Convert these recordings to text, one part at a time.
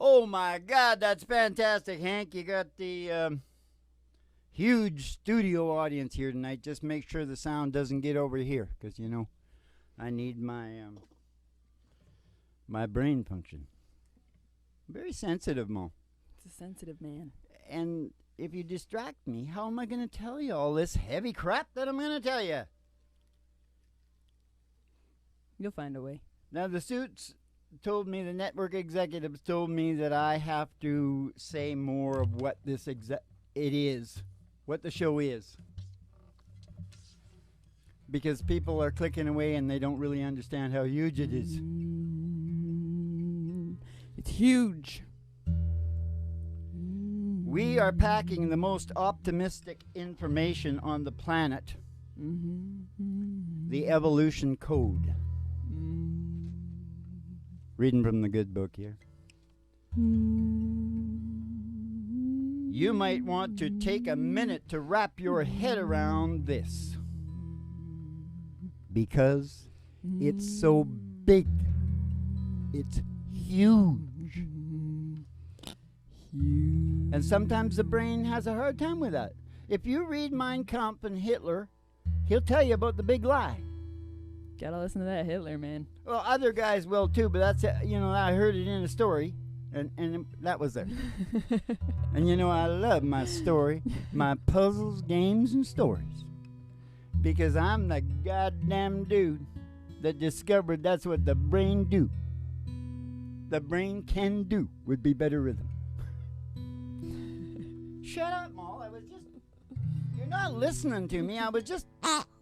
Oh my God, that's fantastic, Hank. You got the huge studio audience here tonight. Just make sure the sound doesn't get over here, because you know I need my brain function. Very sensitive, Mo. It's a sensitive man. And if you distract me, how am I going to tell you all this heavy crap that I'm going to tell you? You'll find a way. Now, the suits told me, the network executives told me that I have to say more of what this it is, what the show is. Because people are clicking away and they don't really understand how huge it is. It's huge. We are packing the most optimistic information on the planet. The evolution code. Reading from the good book here. You might want to take a minute to wrap your head around this. Because it's so big. It's huge. And sometimes the brain has a hard time with that. If you read Mein Kampf and Hitler, he'll tell you about the big lie. Gotta listen to that Hitler, man. Well, other guys will too, but that's, I heard it in a story, and that was there. And I love my story, my puzzles, games, and stories. Because I'm the goddamn dude that discovered that's what the brain do. The brain can do would be better rhythm. Shut up, Maul. You're not listening to me.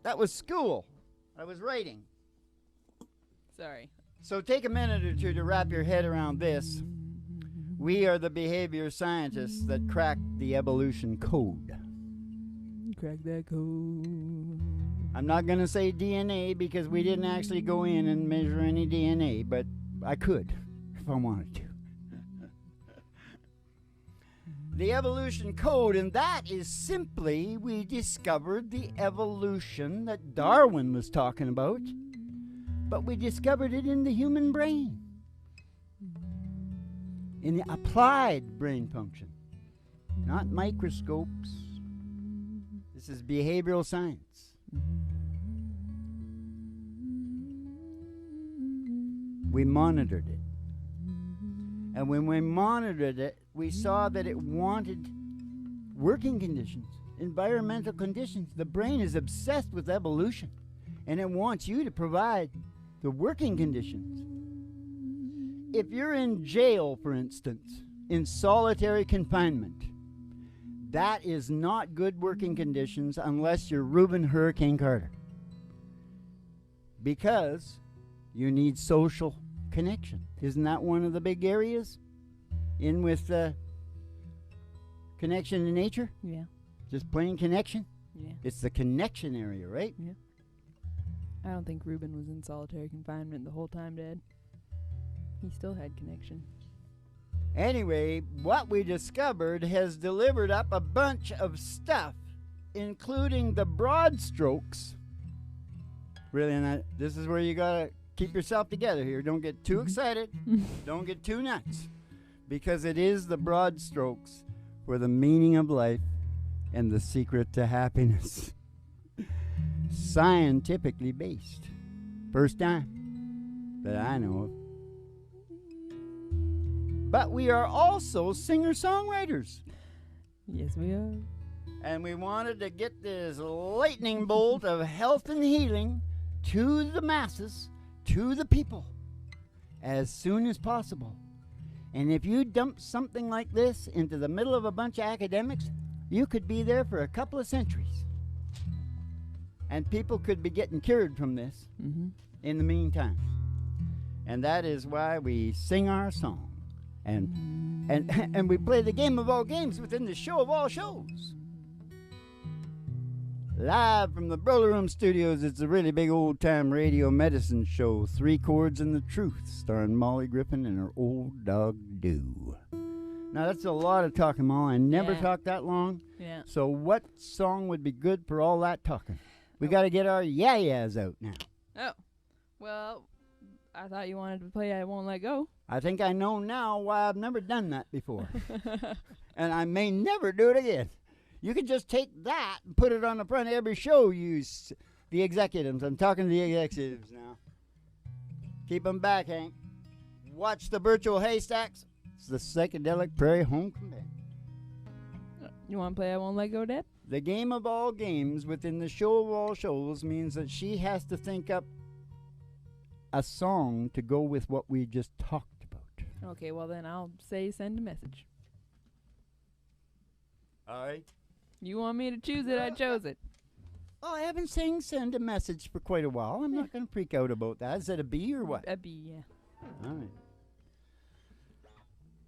That was school. I was writing. Sorry. So take a minute or two to wrap your head around this. We are the behavior scientists that cracked the evolution code. Crack that code. I'm not going to say DNA because we didn't actually go in and measure any DNA, but I could if I wanted to. The evolution code, and that is simply we discovered the evolution that Darwin was talking about, but we discovered it in the human brain, in the applied brain function, not microscopes. This is behavioral science. We monitored it. And when we monitored it, we saw that it wanted working conditions, environmental conditions. The brain is obsessed with evolution, and it wants you to provide the working conditions. If you're in jail, for instance, in solitary confinement, that is not good working conditions unless you're Reuben Hurricane Carter. Because you need social connection. Isn't that one of the big areas? In with connection to nature? Yeah. Just plain connection? Yeah. It's the connection area, right? Yeah. I don't think Reuben was in solitary confinement the whole time, Dad. He still had connection. Anyway, what we discovered has delivered up a bunch of stuff, including the broad strokes. Really, and this is where you gotta keep yourself together here. Don't get too excited. Don't get too nuts. Because it is the broad strokes for the meaning of life and the secret to happiness. Scientifically based. First time that I know of. But we are also singer-songwriters. Yes, we are. And we wanted to get this lightning bolt of health and healing to the masses, to the people, as soon as possible. And if you dump something like this into the middle of a bunch of academics, you could be there for a couple of centuries. And people could be getting cured from this in the meantime. And that is why we sing our song. And we play the game of all games within the show of all shows. Live from the Broiler Room Studios, it's a really big old-time radio medicine show, 3 Chords and the Truth, starring Molly Griffin and her old dog, Doo. Now, that's a lot of talking, Molly. I never talked that long. Yeah. So what song would be good for all that talking? We got to get our yeah-yeahs out now. Oh. Well, I thought you wanted to play I Won't Let Go. I think I know now why I've never done that before. And I may never do it again. You can just take that and put it on the front of every show. The executives. I'm talking to the executives now. Keep them back, Hank. Watch the virtual haystacks. It's the Psychedelic Prairie Homecoming Band. You want to play I Won't Let Go, Dad? The game of all games within the show of all shows means that she has to think up a song to go with what we just talked about. Okay, well then I'll say send a message. All right. You want me to choose it? I chose it. Oh, I haven't sang send a message for quite a while. I'm not going to freak out about that. Is that a B or what? A B, yeah. All right.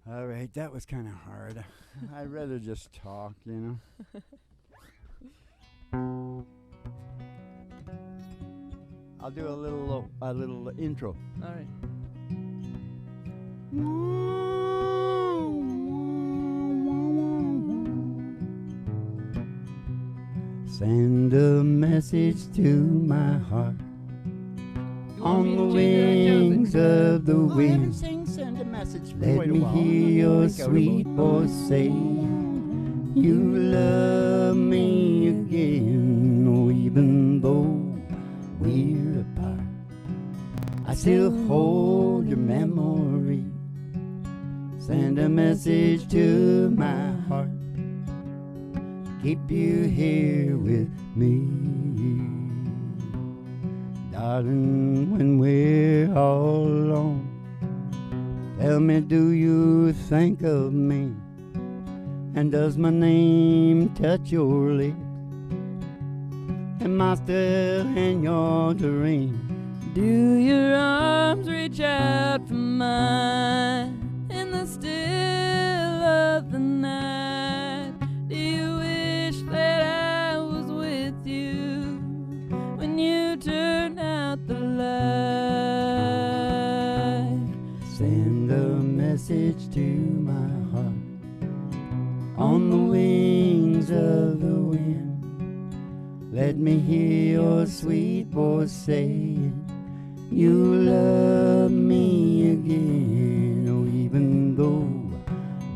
All right, that was kind of hard. I'd rather just talk, you know. I'll do a little intro. All right. Send a message to my heart on the wings of the wind. Send a message for Let me hear your sweet voice say you love me again. Oh, even though we're apart, I still hold your memory. Send a message to my heart, keep you here with me. Darling, when we're all alone, tell me, do you think of me? And does my name touch your lips? Am I still in your dream? Do your arms reach out for mine in the still of the night? Do you wish that I was with you when you turn out the light? Send a message to my heart on the wings of the wind. Let me hear your sweet voice saying you love me again. Oh, even though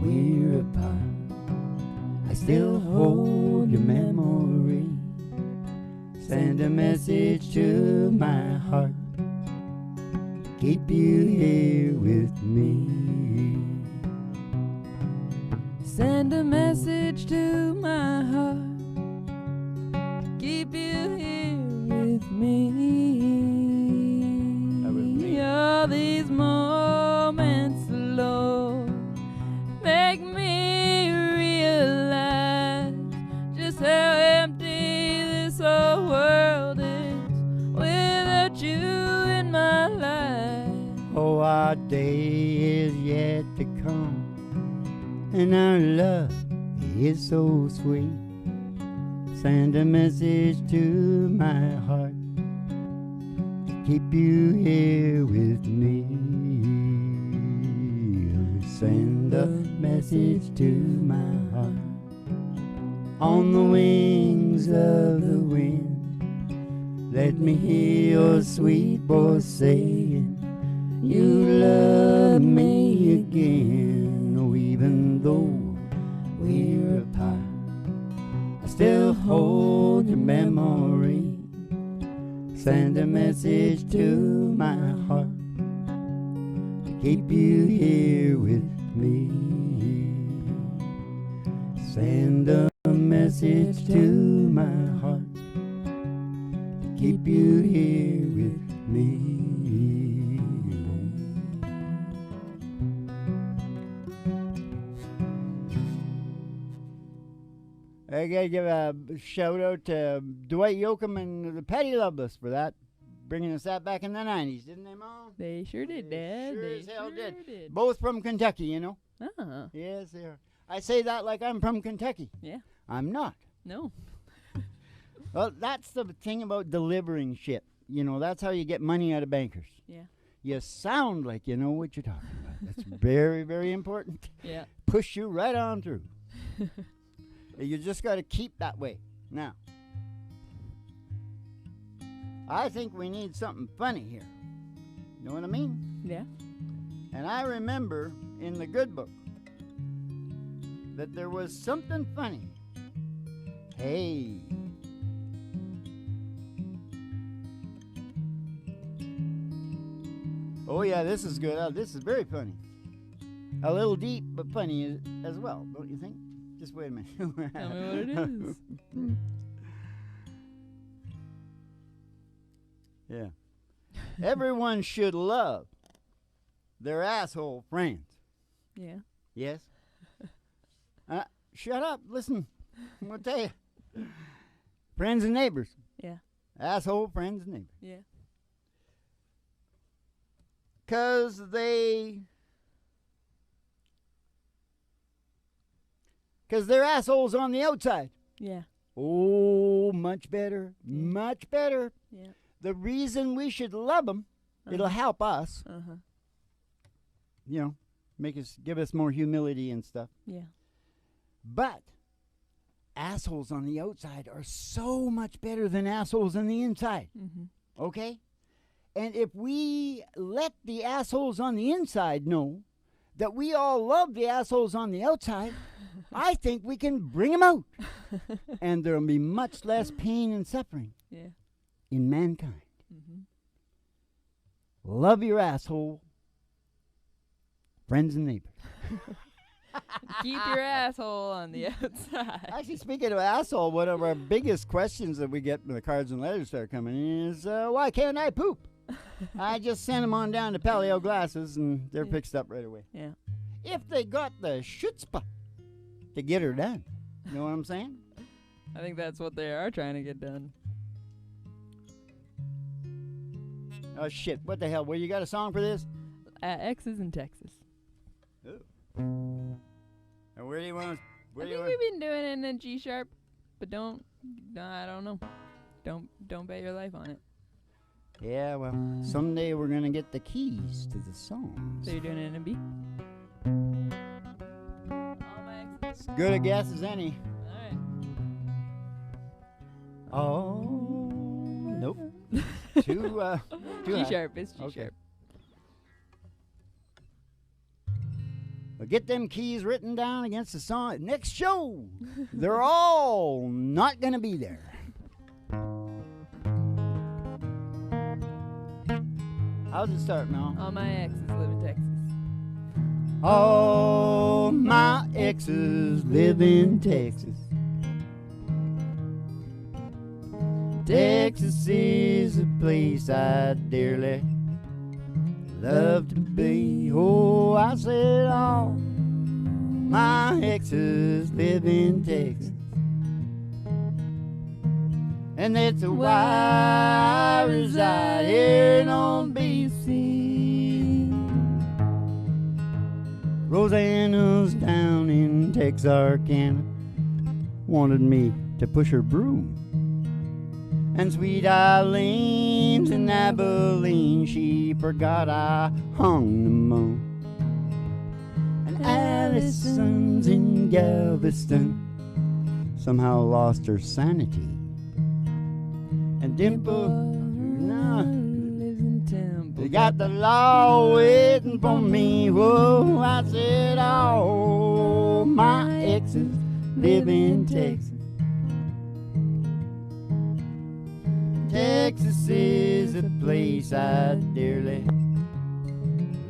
we're apart, I still hold your memory. Send a message to my heart, keep you here with me. Send a message to my heart, keep you here with me. All these moments alone make me realize just how empty this whole world is without you in my life. Oh, our day is yet to come, and our love is so sweet. Send a message to my heart, keep you here with me. Send a message to my heart on the wings of the wind. Let me hear your sweet voice saying you love me again. Oh, even though we're apart, I still hold your memory. Send a message to my heart to keep you here with me. Send a message to my heart to keep you here with me. I gotta give a shout out to Dwight Yoakam and the Patty Loveless for that, bringing us that back in the 90s, didn't they, Mom? They sure did, Dad. Sure They as hell sure did. Both from Kentucky, you know? Ah, Yes, they are. I say that like I'm from Kentucky. yeah. I'm not. No. Well, that's the thing about delivering shit. You know, that's how you get money out of bankers. Yeah. You sound like you know what you're talking about. That's very, very important. Yeah. Push you right on through. You just got to keep that way. Now, I think we need something funny here. Know what I mean? Yeah. And I remember in the good book that there was something funny. Hey. Oh, yeah, this is good. This is very funny. A little deep, but funny as well, don't you think? Just wait a minute. Tell me what it is. Yeah. Everyone should love their asshole friends. Yeah. Yes? Shut up. Listen. I'm going to tell you. Friends and neighbors. Yeah. Asshole friends and neighbors. Yeah. Because they're assholes on the outside. Yeah. Oh, much better. Much better. Yeah. The reason we should love them, it'll help us. Uh-huh. You know, give us more humility and stuff. Yeah. But assholes on the outside are so much better than assholes on the inside. Mm-hmm. Okay? And if we let the assholes on the inside know that we all love the assholes on the outside, I think we can bring them out. And there'll be much less pain and suffering in mankind. Mm-hmm. Love your asshole friends and neighbors. Keep your asshole on the outside. Actually, speaking of asshole, one of our biggest questions that we get when the cards and letters start coming in is, why can't I poop? I just sent them on down to Paleo Glasses, and they're fixed up right away. Yeah. If they got the chutzpah to get her done. You know what I'm saying? I think that's what they are trying to get done. Oh, shit. What the hell? Well, you got a song for this? X's in Texas. And where do you want to... I think we've been doing it in a G sharp, but I don't know. Don't bet your life on it. Yeah, well, someday we're going to get the keys to the songs. So you're doing it in a B? As good a guess as any. Alright. Oh, nope. Too G sharp, it's G okay. sharp. Well, get them keys written down against the song. Next show, they're all not going to be there. How's it start, Mel? All my exes live in Texas. All my exes live in Texas. Texas is a place I dearly love to be. Oh, I said all my exes live in Texas. And that's why I reside here on BC. Rosanna's down in Texarkana wanted me to push her broom. And sweet Eileen's in Abilene, she forgot I hung the moon. And Allison's in Galveston somehow lost her sanity. And Dimple, lives in Temple. they got the law waiting for me. Whoa, I said, oh, my exes live in Texas. Texas is a place I dearly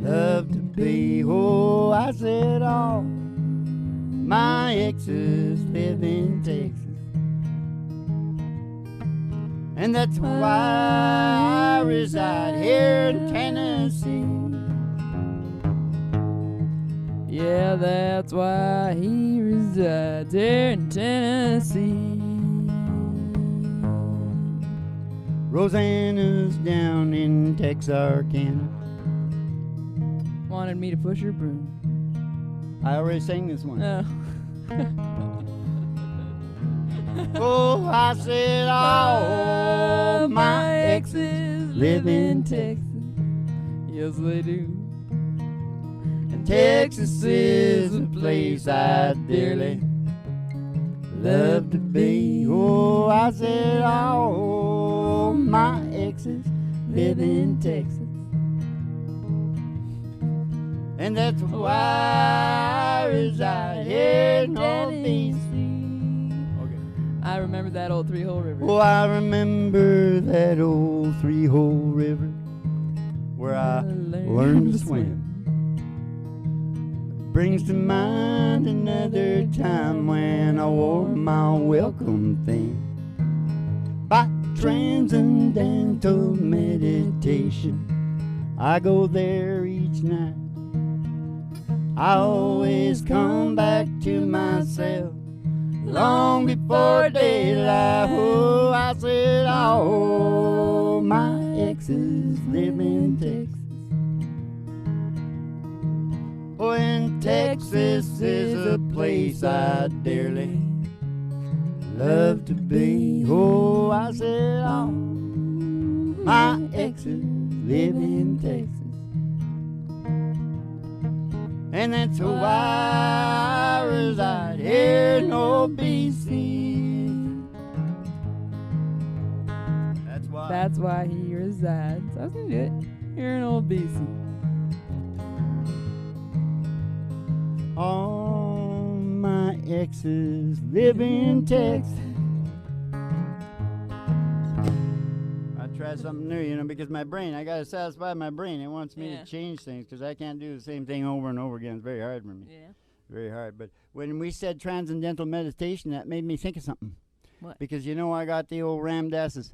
love to be. Oh, I said, oh, my exes live in Texas. And that's why I reside here in Tennessee. Yeah, that's why he resides here in Tennessee. Rosanna's down in Texarkana. Wanted me to push her broom. I already sang this one. Oh. Oh, I said, oh, my exes live in Texas. Yes, they do. And Texas is a place I dearly love to be. Oh, I said, oh, my exes live in Texas. And that's why I reside here in old BC. Okay. I remember that old three-hole river. Oh, I remember that old three-hole river where I learned to swim. Brings to mind another time when I wore my welcome thing. By transcendental meditation, I go there each night. I always come back to myself long before daylight. Oh, I said, oh, my exes live in Texas. Oh, and Texas is a place I dearly love to be. Oh, I said, oh, my exes live in Texas. And that's why I reside here in old BC. That's why he resides. I was gonna do it here in old BC. All my exes live in Texas. I try something new, because my brain, I gotta satisfy my brain. It wants me to change things because I can't do the same thing over and over again. It's very hard for me. Yeah. Very hard. But when we said transcendental meditation, that made me think of something. What? Because I got the old Ramdass's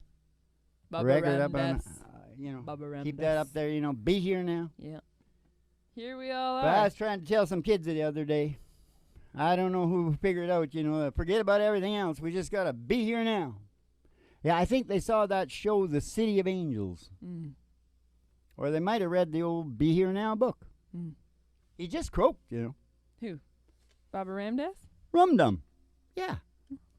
record up on, keep that up there, be here now. Yeah. Here we all are. But I was trying to tell some kids the other day. I don't know who figured out, forget about everything else. We just got to be here now. Yeah, I think they saw that show, The City of Angels. Mm. Or they might have read the old Be Here Now book. Mm. He just croaked, Who? Baba Ramdas? Rum-dum. Yeah.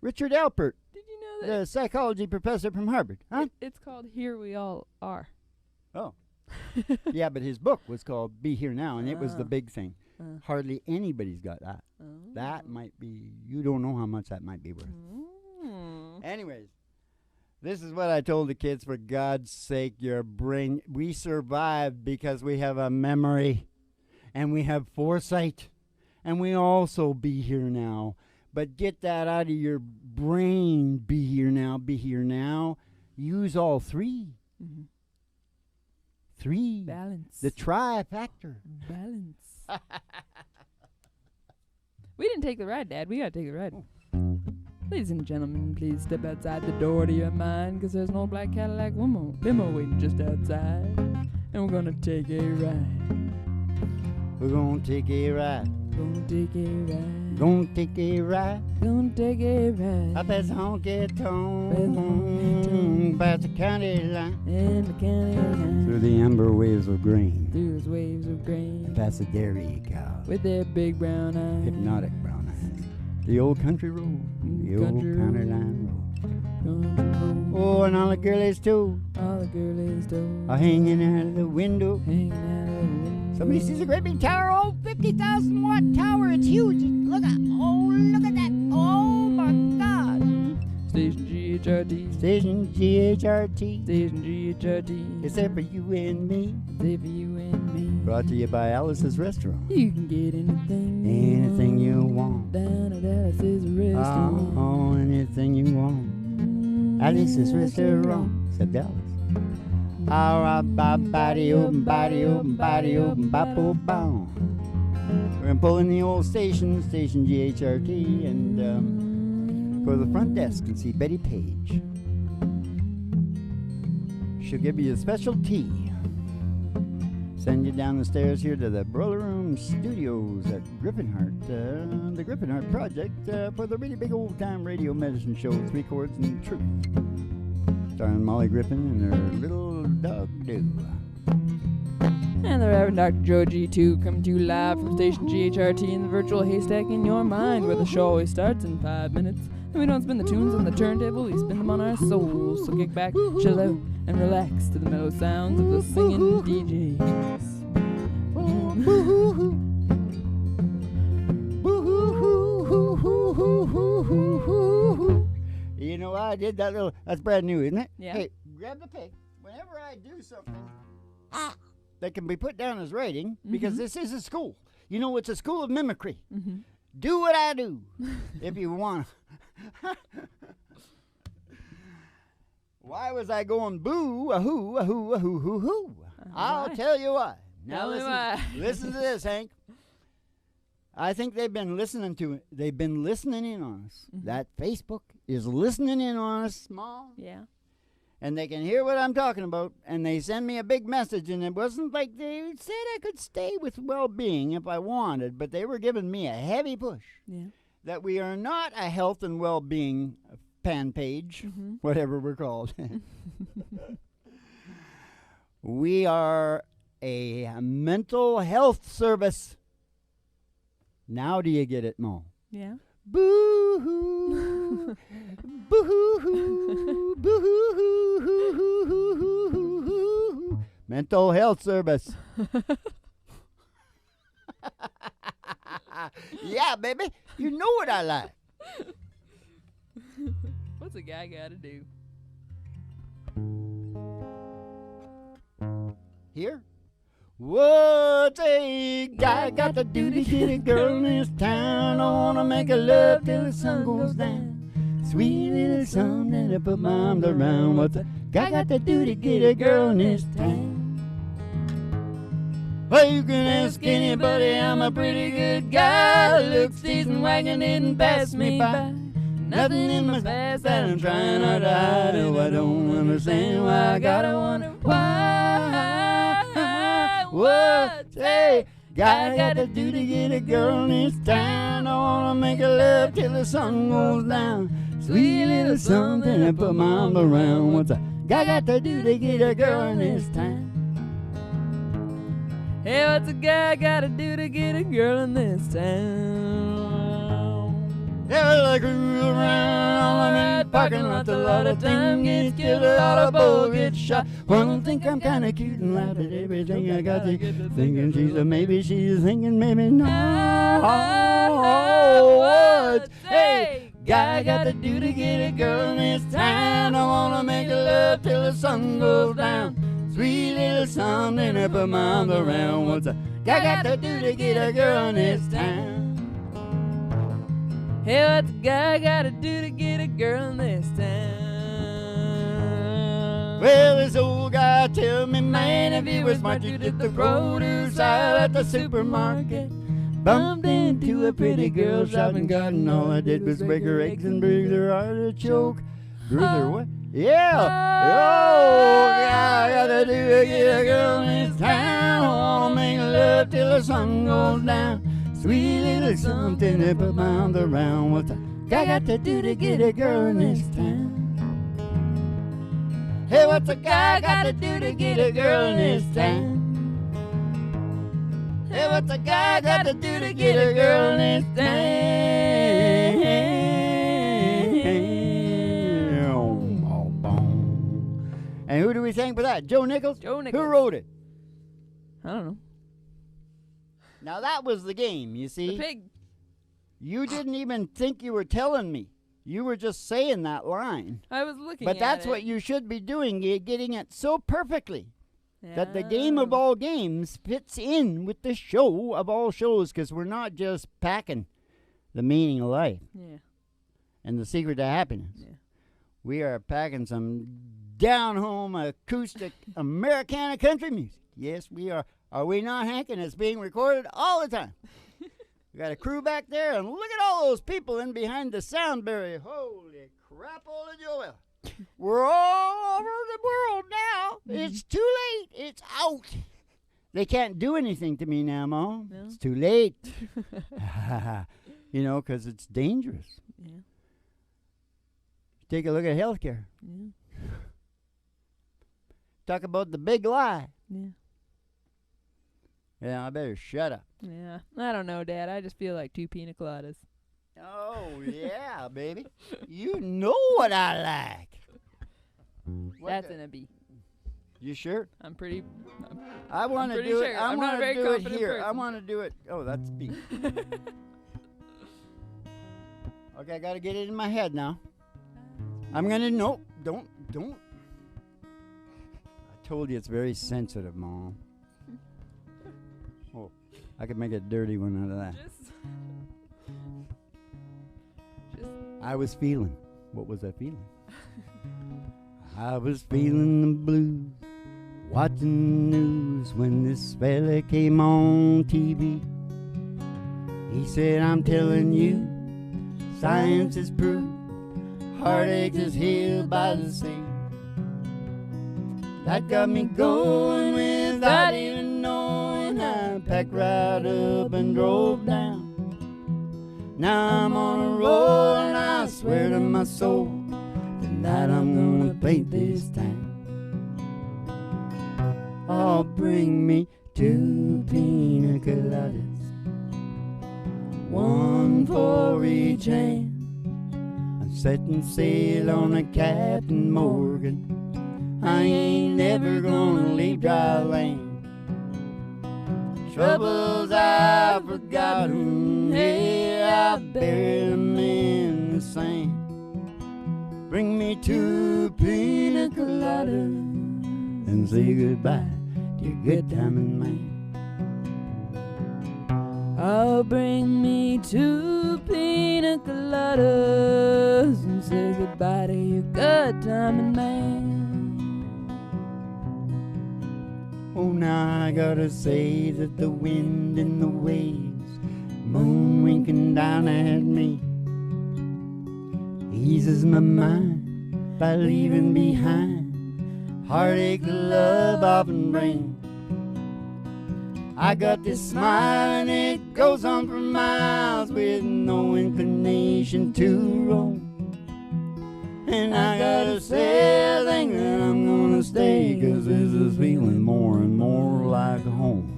Richard Alpert. Did you know that? The psychology professor from Harvard. Huh? It's called Here We All Are. Oh. Yeah, but his book was called Be Here Now, and it was the big thing. Hardly anybody's got that. That might be, you don't know how much that might be worth. Anyways, this is what I told the kids. For God's sake, your brain, we survived because we have a memory, and we have foresight, and we also be here now. But get that out of your brain. Be here now, be here now. Use all three. Mm-hmm. Three. Balance. The tri-factor. Balance. We didn't take the ride, Dad. We gotta take the ride. Ladies and gentlemen, please step outside the door to your mind, because there's an old black Cadillac limo waiting just outside. And we're gonna take a ride. We're gonna take a ride. Gonna take a ride. Gonna take a ride. Gonna take a ride. Up past Honky Tonk, past the county line, and the county line, through the amber waves of grain, through those waves of grain, past the dairy cows with their big brown eyes, hypnotic brown eyes, the old country road, the old county line road. Oh, and all the girlies too, all the girlies too, are hanging out of the window. Hanging out of the window. Somebody sees a great big tower, 50,000 watt tower. It's huge. Look at that. Oh my God. Station GHRT. Station GHRT. Station GHRT. It's there for you and me. It's there for you and me. Brought to you by Alice's Restaurant. You can get anything you want. Down at Alice's Restaurant. Oh, anything you want. Alice's Restaurant. Said Dallas. We're gonna pull in the old station GHRT, and go to the front desk and see Betty Page. She'll give you a special tea. Send you down the stairs here to the Broiler Room Studios at Griffinhart, the Griffinhart Project, for the really big old-time radio medicine show, 3 Chords and Truth, starring Molly Griffin and her little dog Do. And the Reverend Dr. Joe G2 coming to you live from station GHRT in the virtual haystack in your mind, where the show always starts in 5 minutes. And we don't spin the tunes on the turntable, we spin them on our souls. So kick back, chill out, and relax to the mellow sounds of the singing DJs. You know why I did that little, that's brand new, isn't it? Yeah. Hey, grab the pick. Whenever I do something, that can be put down as writing because this is a school. You know, it's a school of mimicry. Do what I do if you want. Why was I going boo, a hoo, a hoo, a hoo, hoo, hoo? I'll tell you why. Now listen to this, Hank. I think they've been listening to it. They've been listening in on us. That Facebook is listening in on us, small. Yeah. And they can hear what I'm talking about, and they send me a big message, and it wasn't like they said I could stay with well-being if I wanted, but they were giving me a heavy push that we are not a health and well-being fan page, whatever we're called. We are a mental health service. Now do you get it, Mo? Yeah. Boo-hoo, boo-hoo, boo-hoo, mental health service. Yeah, baby. You know what I like. What's a guy got to do? Here? What's a guy got to do to get a girl in this town? I wanna make a love till the sun goes down. Sweet little something to put my arms around. What's a guy got to do to get a girl in this town? Well, you can ask anybody, I'm a pretty good guy. Looks decent, wagging didn't pass me by. Nothing in my past that I'm trying hard to hide. Oh, I don't understand why I gotta wonder why. What's a guy got to do to get a girl in this town? I wanna make a love till the sun goes down. Sweet little something to put my arm around. What's a guy got to do to get a girl in this town? Hey, what's a guy got to do to get a girl in this town? Yeah, well, I cruise around in the parking lot. A lot of time gets killed, a lot of bull gets shot. One think I'm kinda cute and loud at everything I got to thinking she's a maybe, she's thinking maybe not. What's hey guy got to do to get a girl in this town? I wanna make a love till the sun goes down. Sweet little something to put my arms around. What's a guy got to do to get a girl in this town? Hey, what's a guy got to do to get a girl in this town? Well, this old guy tell me, man, if he was smart, you did the produce aisle at the supermarket. Bumped into a pretty girl shopping garden. All I did was break her eggs and bruise her artichoke. Bruise her what? Yeah. Oh, yeah, I gotta do to get a girl in this town. I wanna make love till the sun goes down. Sweet little something to put my arms around. What's a guy got to do to get a girl in this town? Hey, what's a guy got to do to get a girl in this town? Hey, what's a guy got to do to get a girl in this town? And who do we thank for that? Joe Nichols? Joe Nichols. Who wrote it? I don't know. Now that was the game, you see. The pig. You didn't even think you were telling me. You were just saying that line. I was looking But at that's it. what you should be doing, getting it so perfectly. That the game of all games fits in with the show of all shows, because we're not just packing the meaning of life and the secret to happiness. Yeah. We are packing some down-home acoustic Americana country music. Yes, we are. Are we not, Hank? And it's being recorded all the time. We got a crew back there, and look at all those people in behind the sound barrier. Holy crap, holy Joel. We're all over the world now. It's too late. It's out. They can't do anything to me now, Mom. No. It's too late. You know, because it's dangerous. Yeah. Take a look at healthcare. Yeah. Talk about the big lie. Yeah. Yeah, I better shut up. Yeah. I don't know, Dad. I just feel like 2 pina coladas. Oh, yeah, baby. You know what I like. That's in a B. You sure? I'm pretty. I want to do sure. it. I I'm not want a very to do it confident here. I person. want to do it. Oh, that's B. Okay, I got to get it in my head now. I'm going to, no, don't. I told you it's very sensitive, Mom. I could make a dirty one out of that. Just. I was feeling. What was I feeling? I was feeling the blues, watching the news when this fella came on TV. He said, I'm telling you, science is proved, heartache is healed by the sea. That got me going without even knowing. I packed right up and drove down. Now I'm on a roll and I swear to my soul, tonight I'm gonna paint this town. Oh, bring me 2 pina coladas, 1 for each hand. I'm setting sail on a Captain Morgan. I ain't never gonna leave dry land. Troubles I've forgotten, hey, I buried them in the sand. Bring me 2 pina coladas and say goodbye to your good timing man. Oh, bring me 2 pina coladas and say goodbye to your good timing man. Oh, now I gotta say that the wind and the waves, moon winking down at me, eases my mind by leaving behind heartache the love often brings. I got this smile and it goes on for miles with no inclination to roam. And I gotta say, I think that I'm gonna stay, 'cause this is feeling more and more like home.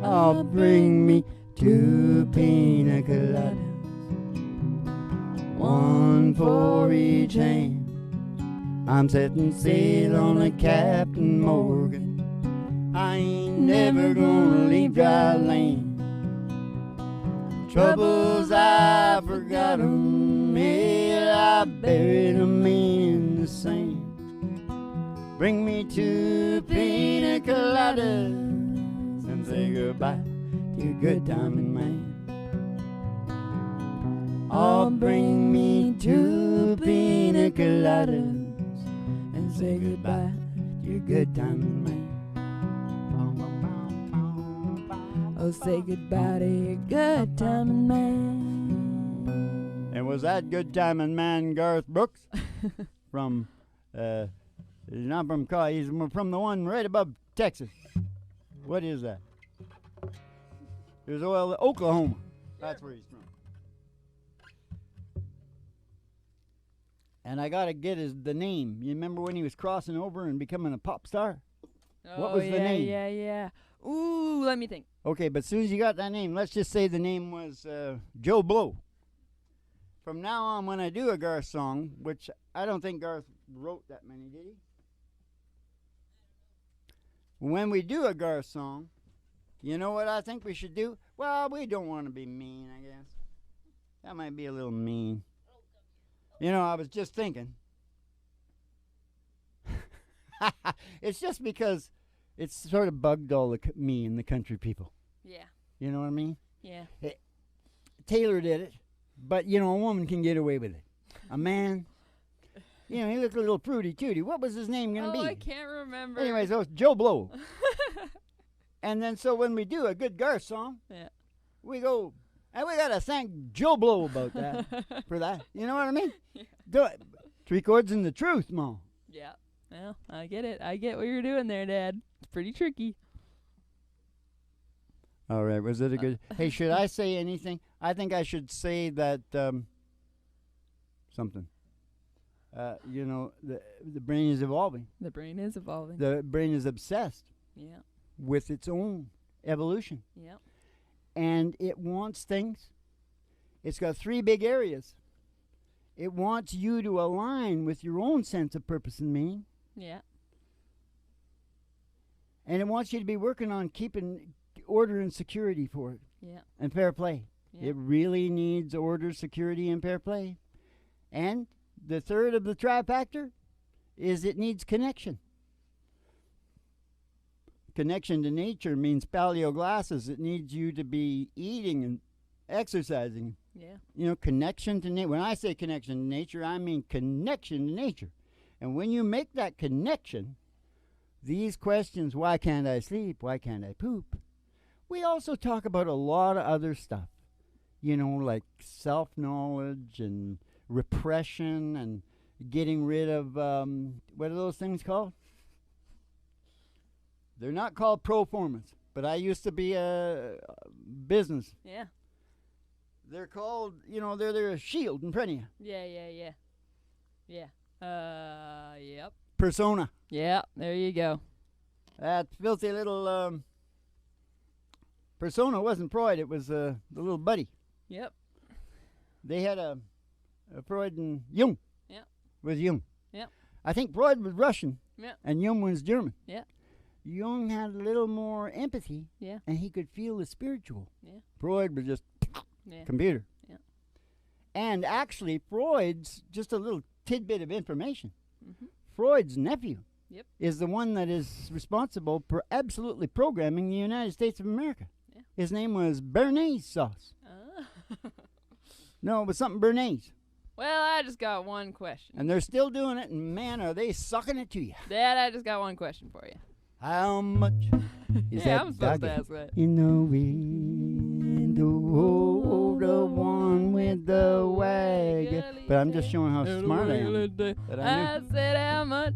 Oh, bring me 2 pina coladas, 1 for each hand. I'm setting sail on a Captain Morgan. I ain't never gonna leave dry land. Troubles I forgot 'em, yeah, I buried 'em in the sand. Bring me 2 pina coladas and say goodbye to your good timing man. Oh, bring me 2 pina coladas and say goodbye to your good timing man. Oh, say goodbye to your good timing man. And was that good timing man Garth Brooks from, he's not from he's from the one right above Texas. What is that? There's Oklahoma. That's where he's from. And I gotta get the name. You remember when he was crossing over and becoming a pop star? What was the name? Yeah. Ooh, let me think. Okay, but as soon as you got that name, let's just say the name was Joe Blow. From now on, when I do a Garth song, which I don't think Garth wrote that many, did he? When we do a Garth song, you know what I think we should do? Well, we don't want to be mean, I guess. That might be a little mean. You know, I was just thinking. It's just because it's sort of bugged all me and the country people. Yeah. You know what I mean? Yeah. Taylor did it, but, you know, a woman can get away with it. A man, you know, he looked a little prudy-tooty. What was his name going to be? Oh, I can't remember. Anyway, so it's Joe Blow. And then so when we do a good Garth song, yeah, we go, and we got to thank Joe Blow about that, for that. You know what I mean? Yeah. Do it. 3 chords and the truth, Mom. Yeah. Well, I get it. I get what you're doing there, Dad. It's pretty tricky. All right, was it a good... Hey, should I say anything? I think I should say that, something. You know, the brain is evolving. The brain is evolving. The brain is obsessed Yeah. with its own evolution. Yeah. And it wants things. It's got 3 big areas. It wants you to align with your own sense of purpose and meaning. Yeah. And it wants you to be working on keeping order and security for it. Yeah. And fair play. Yeah. It really needs order, security, and fair play. And the third of the trifactor is it needs connection. connection to nature means paleo glasses. It needs you to be eating and exercising. Yeah. You know, connection to nature. When I say connection to nature, I mean connection to nature. And when you make that connection, these questions, why can't I sleep? Why can't I poop? We also talk about a lot of other stuff, you know, like self-knowledge and repression and getting rid of, what are those things called? They're not called proformas, but I used to be a business. Yeah. They're called, you know, they're a shield in front of you. Yeah. Yep. Persona. Yeah, there you go. That filthy little persona wasn't Freud. It was the little buddy. Yep. They had a Freud and Jung. Yeah. Was Jung. Yeah. I think Freud was Russian. Yeah. And Jung was German. Yeah. Jung had a little more empathy. Yeah. And he could feel the spiritual. Yeah. Freud was just Yeah. computer. Yeah. And actually, Freud's just a little tidbit of information. Mm-hmm. Freud's nephew Yep. is the one that is responsible for absolutely programming the United States of America. Yeah. His name was Bernays sauce. No, it was something Bernays. Well, I just got one question. And they're still doing it, and man, are they sucking it to you. Dad, I just got one question for you. How much is Yeah, that I'm supposed to doggy ask that. in the window? Oh, the one with the wagon. But I'm just showing how smart I am. That I I said, how much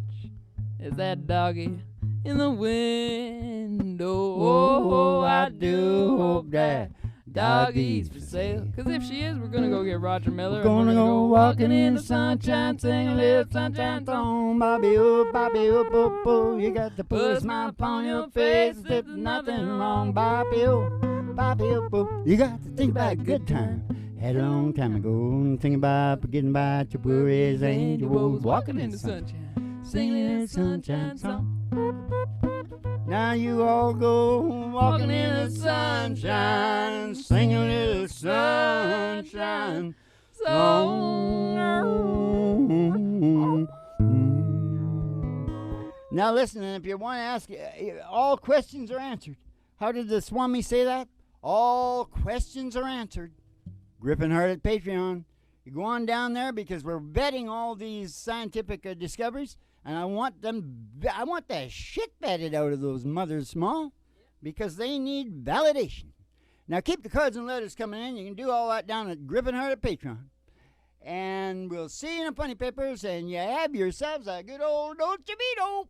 is that doggy in the window? Oh, I do hope that doggy's for sale. 'Cause if she is, we're gonna go get Roger Miller. We're gonna go walking in the sunshine, sing a little sunshine song. Bobby, oh, oh, oh. You got to put a smile upon your face. There's nothing wrong, Bobby, oh, oh. You got to think about a good time. Had a long time ago, and think about forgetting about your worries and your woes. Walking in the sunshine, singing a little sunshine song. Now you all go walking in the sunshine, singing a little sunshine song. Now listen, and if you want to ask, all questions are answered. How did the Swami say that? All questions are answered. Griffin Hart at Patreon. You go on down there because we're vetting all these scientific discoveries. And I want the shit vetted out of those mothers small because they need validation. Now keep the cards and letters coming in. You can do all that down at Griffin Hart at Patreon. And we'll see you in the funny papers, and you have yourselves a good old Dolce Vito.